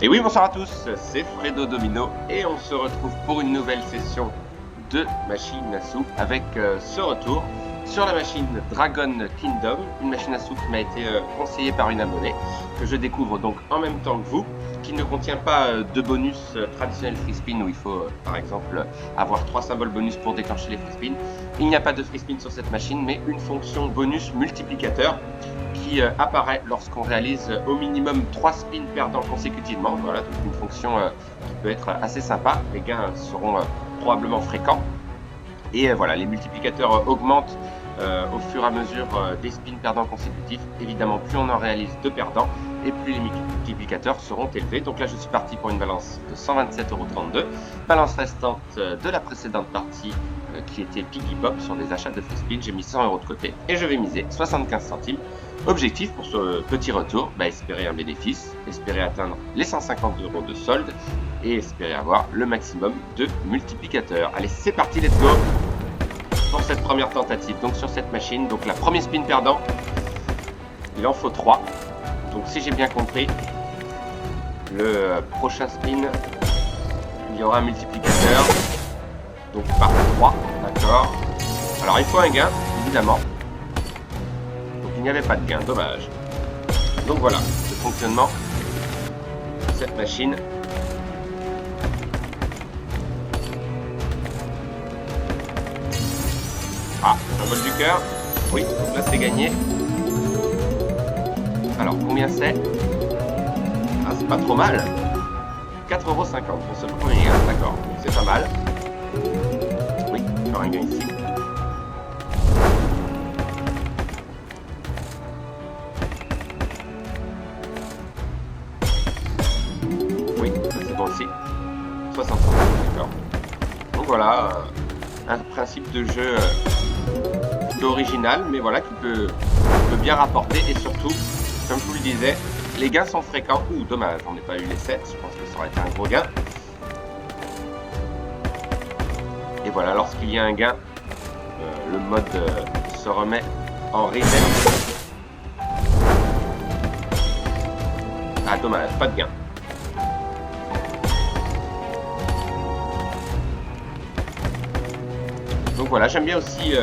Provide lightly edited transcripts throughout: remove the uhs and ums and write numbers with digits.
Et oui, bonsoir à tous, c'est Fredo Domino et on se retrouve pour une nouvelle session de machine à sous avec ce retour sur la machine Dragon Kingdom, une machine à sous qui m'a été conseillée par une abonnée, que je découvre donc en même temps que vous, qui ne contient pas de bonus traditionnel free spin où il faut par exemple avoir 3 symboles bonus pour déclencher les free spins. Il n'y a pas de free spin sur cette machine, mais une fonction bonus multiplicateur qui apparaît lorsqu'on réalise au minimum 3 spins perdants consécutivement. Voilà, donc une fonction qui peut être assez sympa. Les gains seront probablement fréquents. Et voilà, les multiplicateurs augmentent au fur et à mesure des spins perdants consécutifs. Évidemment, plus on en réalise de perdants et plus les multiplicateurs seront élevés. Donc là, je suis parti pour une balance de 127,32 €. Balance restante de la précédente partie qui était Piggy Pop sur des achats de free spin. J'ai mis 100 € de côté et je vais miser 75 centimes. Objectif pour ce petit retour, espérer un bénéfice, espérer atteindre les 150 € de solde et espérer avoir le maximum de multiplicateurs. Allez, c'est parti, let's go pour cette première tentative. Donc sur cette machine, donc la première spin perdant, il en faut 3. Donc si j'ai bien compris, le prochain spin, il y aura un multiplicateur. Donc par 3, d'accord. Alors il faut un gain, évidemment. Il n'y avait pas de gain, dommage. Donc voilà, le fonctionnement de cette machine. Ah, symbole du cœur. Oui, donc là c'est gagné. Alors combien c'est? Ah, c'est pas trop mal. 4,50 € pour ce premier gain, d'accord. C'est pas mal. Oui, encore un gain ici. Aussi 60 €, d'accord. Donc voilà, un principe de jeu plutôt original, mais voilà, qui peut bien rapporter. Et surtout, comme je vous le disais, les gains sont fréquents. Ouh, dommage, on n'a pas eu les 7, je pense que ça aurait été un gros gain. Et voilà, lorsqu'il y a un gain, le mode se remet en reset. Ah, dommage, pas de gain. Donc voilà, j'aime bien aussi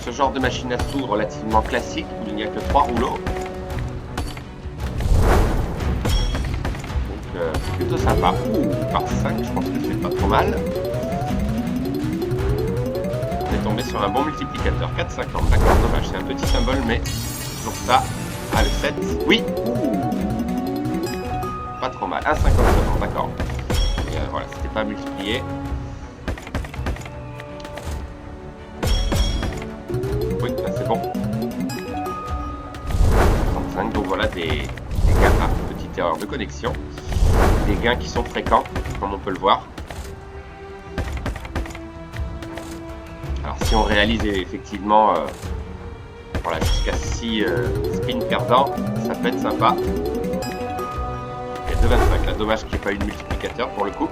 ce genre de machine à sous relativement classique où il n'y a que 3 rouleaux. Donc c'est plutôt sympa. Ouh, par 5, je pense que c'est pas trop mal. On est tombé sur un bon multiplicateur, 4,50, d'accord, dommage, c'est un petit symbole, mais toujours ça. Ah, le 7, oui, ouh, pas trop mal, 1,50 seulement, d'accord. Et voilà, c'était pas multiplié. Oui, là c'est bon. 35, donc voilà des gains. Ah, petite erreur de connexion. Des gains qui sont fréquents, comme on peut le voir. Alors si on réalise effectivement voilà, jusqu'à 6 spins perdants, ça peut être sympa. Il y a 2,25 là, dommage qu'il n'y ait pas eu de multiplicateur pour le coup.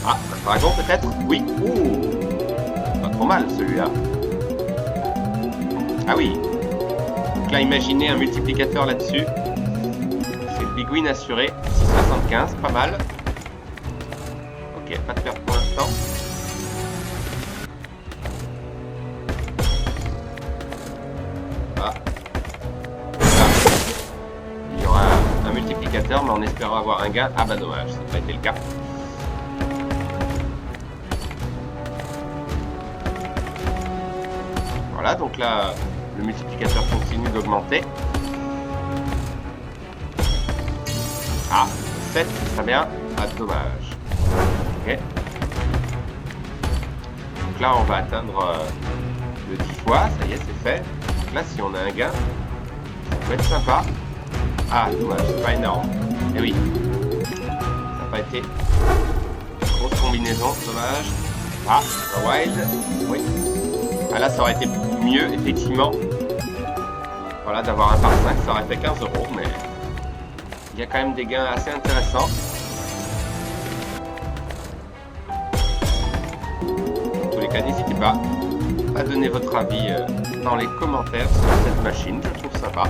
Ah, un dragon peut-être? Oui. Ouh, trop mal celui-là. Ah oui. Donc là, imaginez un multiplicateur là-dessus. C'est le big win assuré. 6,75, pas mal. Ok, pas de perte pour l'instant. Ah. Là, il y aura un multiplicateur, mais en espérant avoir un gain. Ah bah dommage, ça n'a pas été le cas. Voilà, donc là, le multiplicateur continue d'augmenter. Ah, 7, très bien. Ah, dommage. Ok. Donc là, on va atteindre le 10 fois. Ça y est, c'est fait. Donc là, si on a un gain, ça peut être sympa. Ah, dommage, c'est pas énorme. Eh oui. Ça n'a pas été une grosse combinaison, dommage. Ah, un wild. Oui. Ah là, ça aurait été mieux, effectivement. Voilà, d'avoir un par 5, ça aurait fait 15 €, mais il y a quand même des gains assez intéressants. En tous les cas, n'hésitez pas à donner votre avis dans les commentaires sur cette machine, je trouve sympa.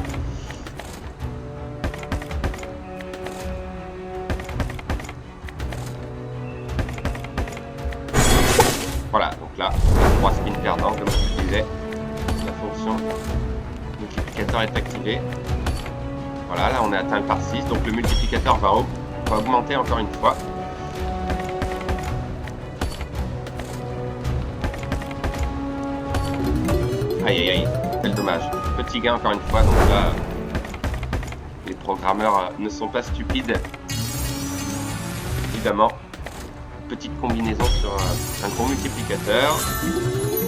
perdant, comme je disais. La fonction multiplicateur est activée. Voilà, là on a atteint le par 6, donc le multiplicateur va augmenter encore une fois. Aïe aïe aïe, quel dommage. Petit gain encore une fois, donc là, les programmeurs ne sont pas stupides. Évidemment, petite combinaison sur un gros multiplicateur.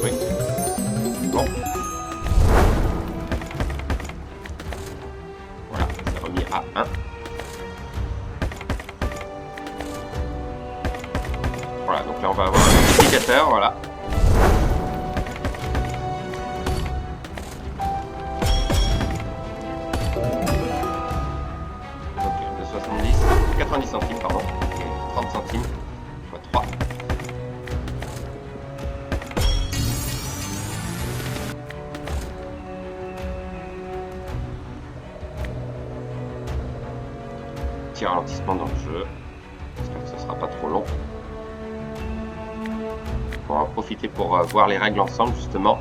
Oui. Bon. Voilà, c'est remis à 1. Voilà, donc là on va avoir un multiplicateur, voilà. Donc de 90 centimes, pardon, et 30 centimes fois 3. Petit ralentissement dans le jeu. J'espère que ce sera pas trop long. On va en profiter pour voir les règles ensemble justement.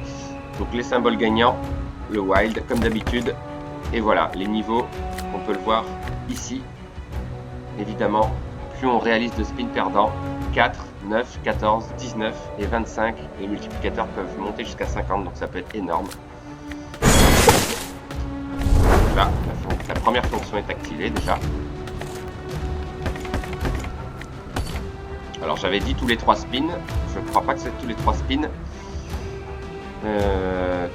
Donc les symboles gagnants, le wild comme d'habitude. Et voilà, les niveaux, on peut le voir ici. Évidemment, plus on réalise de spins perdants, 4, 9, 14, 19 et 25. Les multiplicateurs peuvent monter jusqu'à 50, donc ça peut être énorme. Là, la première fonction est activée déjà. Alors j'avais dit tous les 3 spins, je ne crois pas que c'est tous les 3 spins.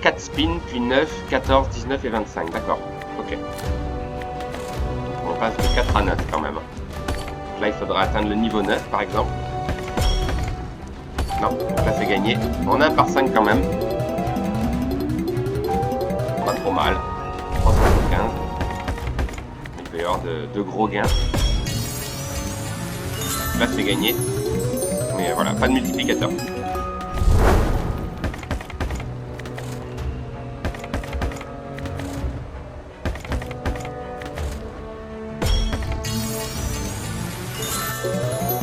4 spins, puis 9, 14, 19 et 25, d'accord, ok. Donc on passe de 4 à 9 quand même. Donc là il faudra atteindre le niveau 9 par exemple. Non, donc là c'est gagné. On a un par 5 quand même. Pas trop mal. 375. Il peut y avoir de gros gains. Là c'est gagné. Mais voilà, pas de multiplicateur.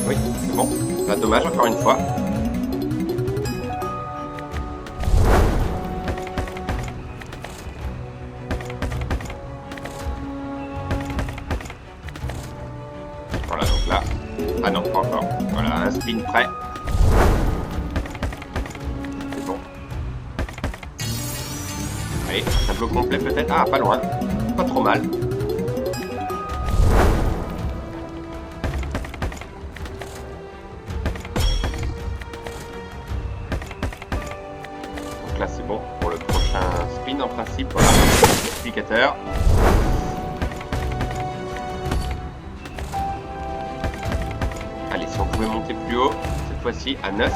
Oui, c'est bon. Là, dommage encore une fois. Voilà, donc là. Ah non, pas encore. Voilà, un spin prêt. C'est bon. Allez, tableau complet peut-être. Ah, pas loin. Pas trop mal. Donc là, c'est bon pour le prochain spin en principe. Voilà, multiplicateur. Allez, si on pouvait monter plus haut, cette fois-ci à 9.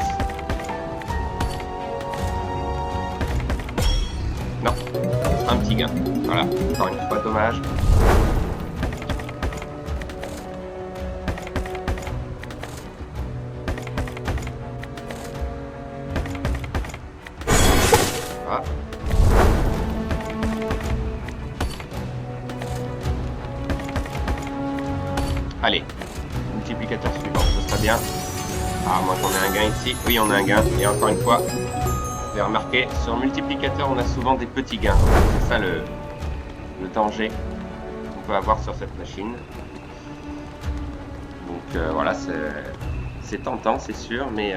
Non, ce sera un petit gain. Voilà, encore une fois, dommage. Voilà. Allez, multiplicateur suivant, ce sera bien. Ah, moi qu'on ait un gain ici. Oui, on a un gain. Et encore une fois, vous avez remarqué, sur multiplicateur, on a souvent des petits gains. C'est ça le danger qu'on peut avoir sur cette machine. Donc voilà, c'est tentant, c'est sûr, mais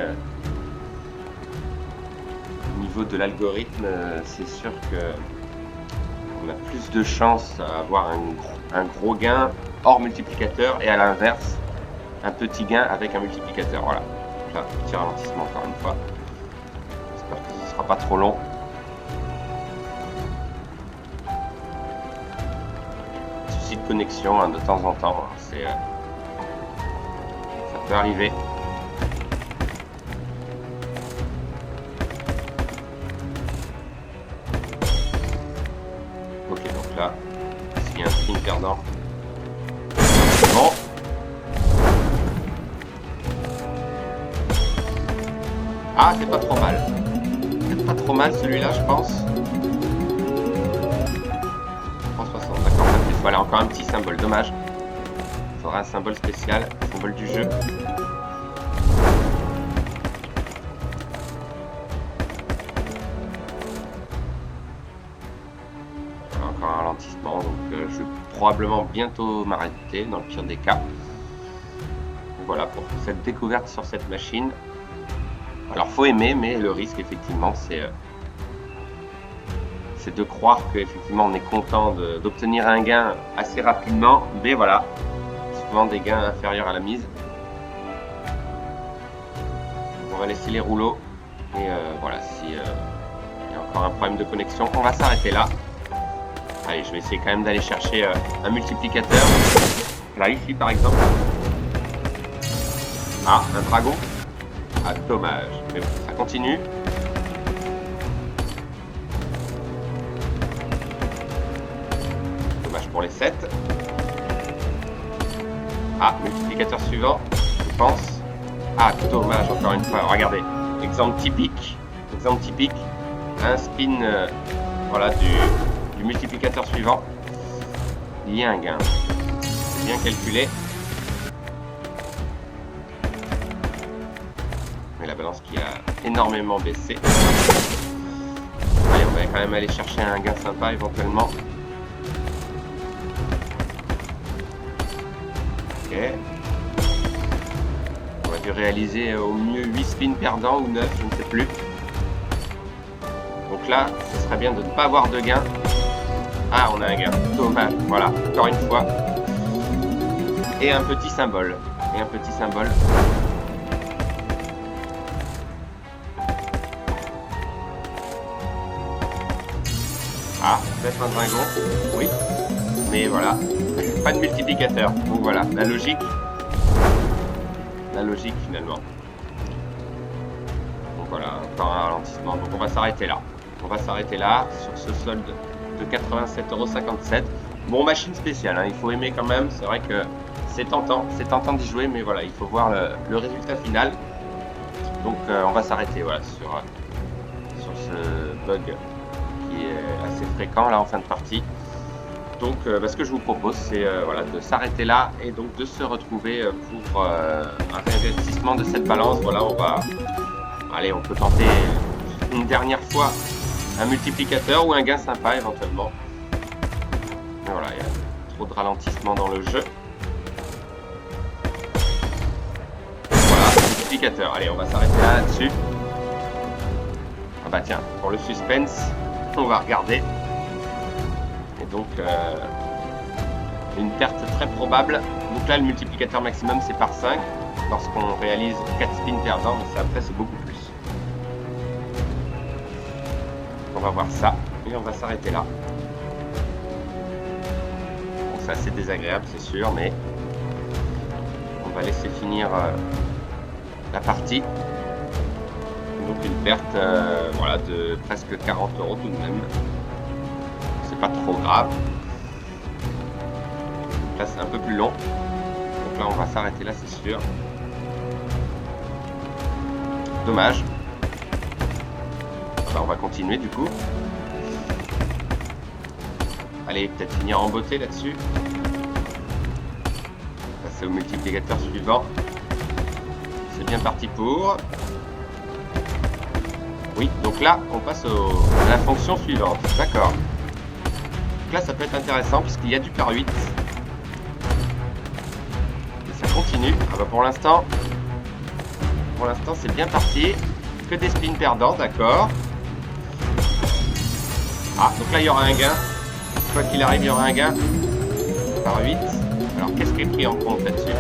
au niveau de l'algorithme, c'est sûr que on a plus de chances à avoir un gros gain hors multiplicateur et à l'inverse, un petit gain avec un multiplicateur. Voilà. Donc là, petit ralentissement encore une fois. J'espère que ce ne sera pas trop long. Souci de connexion hein, de temps en temps. Ça peut arriver. Ok, donc là, s'il y a un spin perdant. Bon. Ah, c'est pas trop mal. C'est pas trop mal celui-là, je pense. 360, d'accord. Voilà, encore un petit symbole. Dommage. Il faudra un symbole spécial, symbole du jeu. encore un ralentissement, donc je vais probablement bientôt m'arrêter dans le pire des cas. Voilà pour cette découverte sur cette machine. Alors faut aimer, mais le risque effectivement c'est de croire qu'effectivement on est content d'obtenir un gain assez rapidement, mais voilà, souvent des gains inférieurs à la mise. On va laisser les rouleaux et voilà, si il y a encore un problème de connexion, on va s'arrêter là. Allez, je vais essayer quand même d'aller chercher un multiplicateur. Là, ici par exemple. Ah, un dragon. Ah, dommage. Mais bon, ça continue. Dommage pour les 7. Ah, multiplicateur suivant, je pense. Ah, dommage, encore une fois. Regardez, exemple typique. Exemple typique. Un spin voilà, du multiplicateur suivant. Il y a un gain. C'est bien calculé. Mais la balance qui a énormément baissé. Allez, on va quand même aller chercher un gain sympa éventuellement. Ok. On va dû réaliser au mieux 8 spins perdants ou 9, je ne sais plus. Donc là, ce serait bien de ne pas avoir de gain. Ah, on a un gain. Dommage. Voilà, encore une fois. Et un petit symbole. Et un petit symbole. Ah, peut-être un dragon. Oui. Mais voilà. Pas de multiplicateur. Donc voilà, la logique. La logique finalement. Donc voilà, encore un ralentissement. Donc on va s'arrêter là. On va s'arrêter là sur ce solde de 87,57 €. Bon, machine spéciale, hein, il faut aimer quand même. C'est vrai que c'est tentant d'y jouer, mais voilà, il faut voir le résultat final. Donc on va s'arrêter voilà, sur ce bug qui est assez fréquent là en fin de partie. Donc ce que je vous propose, c'est voilà, de s'arrêter là et donc de se retrouver pour un réinvestissement de cette balance. Voilà, on peut tenter une dernière fois un multiplicateur ou un gain sympa éventuellement. Mais voilà, il y a trop de ralentissement dans le jeu. Voilà, multiplicateur. Allez, on va s'arrêter là-dessus. Ah bah tiens, pour le suspense, on va regarder. Et donc, une perte très probable. Donc là, le multiplicateur maximum, c'est par 5. Lorsqu'on réalise 4 spins perdants, mais après, c'est beaucoup plus. On va voir ça et on va s'arrêter là. Bon, c'est assez désagréable, c'est sûr, mais on va laisser finir la partie. Donc une perte voilà, de presque 40 € tout de même. C'est pas trop grave. Là, c'est un peu plus long. Donc là, on va s'arrêter là, c'est sûr. Dommage. On va continuer du coup. Allez, peut-être finir en beauté là-dessus. Passer au multiplicateur suivant. C'est bien parti pour. Oui, donc là, on passe à la fonction suivante. D'accord. Donc là, ça peut être intéressant puisqu'il y a du par 8. Et ça continue. Ah bah pour l'instant, c'est bien parti. Que des spins perdants, d'accord. Ah, donc là, il y aura un gain. Quoi qu'il arrive, il y aura un gain. Par 8. Alors, qu'est-ce qui est pris en compte là-dessus?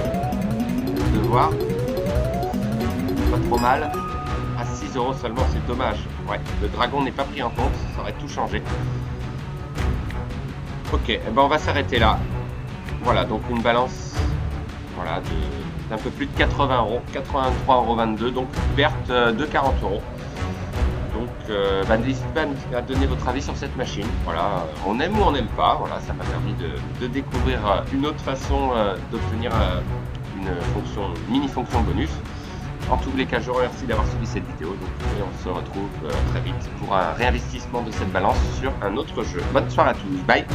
De voir. Pas trop mal. À 6 € seulement, c'est dommage. Ouais, le dragon n'est pas pris en compte. Ça aurait tout changé. Ok, eh ben on va s'arrêter là. Voilà, donc une balance voilà, d'un peu plus de 80 €. 83,22 €. Donc, perte de 40 €. Donc, n'hésitez pas à donner votre avis sur cette machine. Voilà, on aime ou on n'aime pas. Voilà, ça m'a permis de découvrir une autre façon d'obtenir une mini-fonction bonus. En tous les cas, je vous remercie d'avoir suivi cette vidéo. Donc, et on se retrouve très vite pour un réinvestissement de cette balance sur un autre jeu. Bonne soirée à tous. Bye!